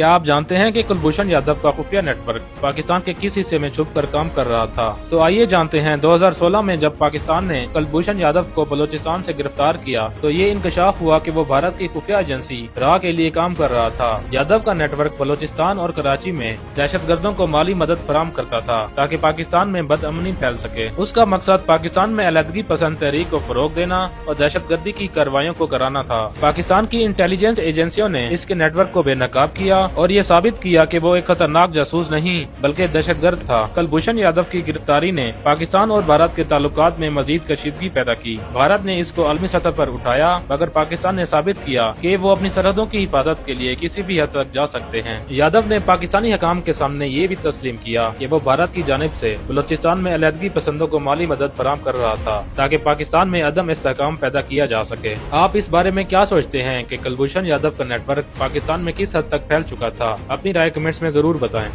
क्या आप जानते हैं कि कुलभूषण यादव का खुफिया नेटवर्क पाकिस्तान के किस हिस्से में छुपकर काम कर रहा था? तो आइए जानते हैं। 2016 में जब पाकिस्तान ने कुलभूषण यादव को बलूचिस्तान से गिरफ्तार किया तो ये इंकशाफ हुआ कि वो भारत की खुफिया एजेंसी रा के लिए काम कर रहा था। यादव का नेटवर्क बलूचिस्तान और कराची में दहशतगर्दों को माली मदद फराहम करता था ताकि पाकिस्तान में बदअमनी फैल सके। उसका मकसद पाकिस्तान में अलहदगी पसंद तहरीक को फरोग देना और दहशतगर्दी की कार्रवाइयों को कराना था। पाकिस्तान की इंटेलिजेंस एजेंसियों ने इसके नेटवर्क को बेनकाब किया और ये साबित किया कि वो एक खतरनाक जासूस नहीं बल्कि दहशतगर्द था। कुलभूषण यादव की गिरफ्तारी ने पाकिस्तान और भारत के ताल्लुकात में मजीद कशीदगी पैदा की। भारत ने इसको आलमी सतह पर उठाया मगर पाकिस्तान ने साबित किया कि वो अपनी सरहदों की हिफाजत के लिए किसी भी हद तक जा सकते हैं। यादव ने पाकिस्तानी हकाम के सामने ये भी तस्लीम किया कि वो भारत की जानिब से बलूचिस्तान में अलहदगी पसंदों को माली मदद फराहम कर रहा था ताकि पाकिस्तान में अदम इस्तेहकाम पैदा किया जा सके। आप इस बारे में क्या सोचते हैं कि कुलभूषण यादव का नेटवर्क पाकिस्तान में किस हद तक फैल चुका था? अपनी राय कमेंट्स में जरूर बताएं।